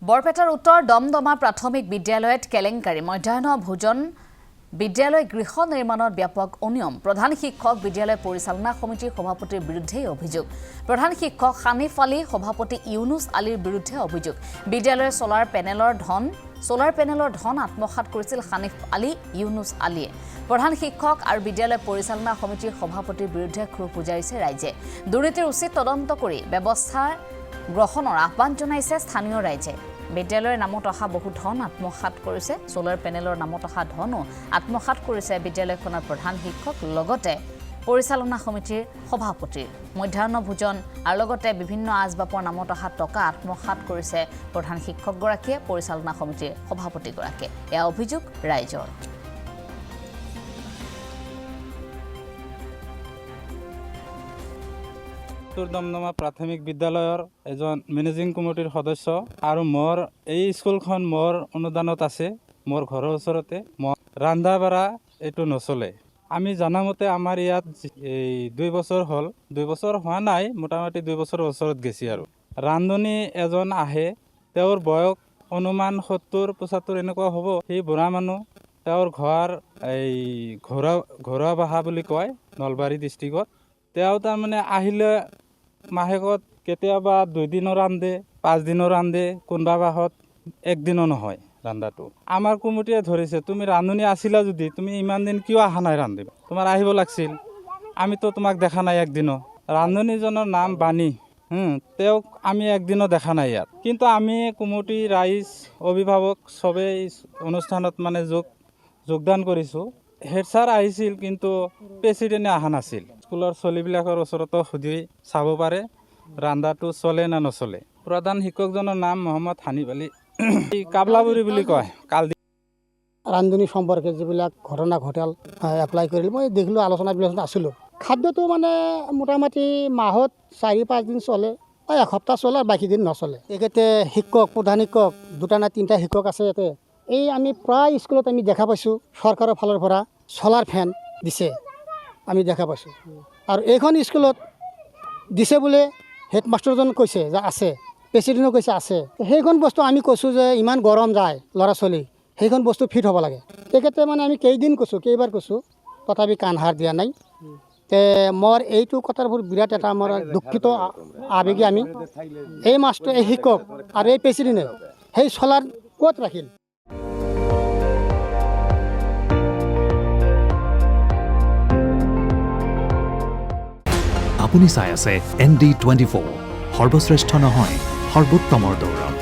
বৰপেটাৰ উত্তৰ দমদমা প্ৰাথমিক বিদ্যালয়ত কেলেংকাৰী মধ্যাহ্ন ভোজন বিদ্যালয় গৃহ নিৰ্মাণৰ ব্যাপক অনিয়ম প্ৰধান শিক্ষক বিদ্যালয় পৰিচালনা সমিতিৰ সভাপতিৰ বিৰুদ্ধে অভিযোগ প্ৰধান শিক্ষক হানিফ আলী সভাপতি ইউনুছ আলীৰ বিৰুদ্ধে অভিযোগ বিদ্যালয়ৰ সোলাৰ পেনেলৰ ধন আত্মসাৎ কৰিছিল হানিফ আলী ইউনুছ আলীয়ে প্ৰধান শিক্ষক আৰু বিদ্যালয় পৰিচালনা সমিতিৰ সভাপতিৰ বিৰুদ্ধে ক্ষোভ উজাৰিছে ৰাইজে দুৰ্নীতিৰ উচিত তদন্ত কৰি ব্যৱস্থা গ্ৰহণৰ আহ্বান জনাইছে স্থানীয় ৰাইজে বিদ্যালয়ৰ নামত অহা বহু ধন আত্মসাৎ কৰিছে সোলাৰ পেনেলৰ নামত অহা ধনো আত্মসাৎ কৰিছে বিদ্যালয়খনৰ প্ৰধান শিক্ষক লগতে পৰিচালনা সমিতিৰ সভাপতিৰ মধ্যাহ্ন ভোজন আৰু লগতে বিভিন্ন আজবাপৰ নামত অহা টকা আত্মসাৎ কৰিছে প্ৰধান শিক্ষকগৰাকীয়ে পৰিচালনা সমিতিৰ সভাপতিগৰাকীয়ে এয়া অভিযোগ ৰাইজৰ দমদমা প্ৰাথমিক বিদ্যালয়ৰ এজন মেনেজিং কমিটিৰ সদস্য আৰু মোৰ এই স্কুলখন মোৰ অনুদানত আছে মোৰ ঘৰৰ ওচৰতে ৰান্ধা বাঢ়া এইটো নচলে আমি জানামতে আমাৰ ইয়াত এই 2 বছৰ হ'ল 2 বছৰ হোৱা নাই মোটামুটি 2 বছৰৰ ওচৰত গেছি আৰু ৰান্ধনী এজন আহে তেওঁৰ বয়স অনুমান 70-75 এনেকুৱা হ'ব সেই বুঢ়া মানুহ তেওঁৰ ঘৰ এই ঘৰুৱা বাহা বুলি কয় নলবাৰী ডিষ্ট্ৰিক্টত তেওঁ তাৰমানে আহিলে মাহেকত কেতিয়াবা 2 দিনৰ ৰান্ধে 5 দিনৰ ৰান্ধে কোনবা বাহত 1 দিনো নহয় ৰান্ধাটো আমাৰ কমিটিয়ে ধৰিছে তুমি ৰান্ধনী আছিলা যদি তুমি ইমান দিন কিয় আহা নাই ৰান্ধিব তোমাৰ আহিব লাগছিল আমিতো তোমাক দেখা নাই একদিনো ৰান্ধনীজনৰ নাম বাণী তেওঁক আমি একদিনো দেখা নাই ইয়াত কিন্তু আমি কমিটি ৰাইজ অভিভাৱক সবে অনুষ্ঠানত মানে যোগদান কৰিছোঁ হেড ছাৰ আহিছিল কিন্তু প্ৰেচিডেণ্টে অহা নাছিল স্কুলৰ চলিবিলাকৰ ওচৰতো সুধি চাব পাৰে ৰান্ধাটো চলে না নচলে প্ৰধান শিক্ষকজনৰ নাম মোহাম্মদ হানিফ আলী কাবলাবুৰী বুলি কয় ৰান্ধনী সম্পৰ্কে যিবিলাক ঘটনা ঘটাল এপ্লাই কৰিলোঁ মই দেখিলোঁ আলোচনা বিলোচনা আছিলোঁ খাদ্যটো মানে মোটামুটি মাহত 4-5 দিন চলে এসপ্তাহ চলে আৰু বাকী দিন নচলে একেতে শিক্ষক প্ৰধান শিক্ষক 2টা না 3টা শিক্ষক আছে ইয়াতে এই আমি প্ৰায় স্কুলত আমি দেখা পাইছোঁ চৰকাৰৰ ফালৰ পৰা চলাৰ ফেন দিছে আমি দেখা পাইছোঁ আৰু এইখন স্কুলত দিছে বোলে হেডমাষ্টাৰজন কৈছে যে আছে প্ৰেচিডেণ্টে কৈছে আছে সেইখন বস্তু আমি কৈছোঁ যে ইমান গৰম যায় ল'ৰা ছোৱালী সেইখন বস্তু ফিট হ'ব লাগে তেখেতে মানে আমি কেইবাৰ কৈছোঁ তথাপি কাণ সাৰ দিয়া নাই তে মোৰ এইটো কথাৰ বিৰাট এটা মোৰ দুখিত আবেগে আমি এই মাষ্টৰ এই শিক্ষক আৰু এই প্ৰেচিডেণ্টে সেই চলাৰ ক'ত ৰাখিল আপুনি চাই আছে ND24 সৰ্বশ্ৰেষ্ঠ নহয় সৰ্বোত্তমৰ দৌৰ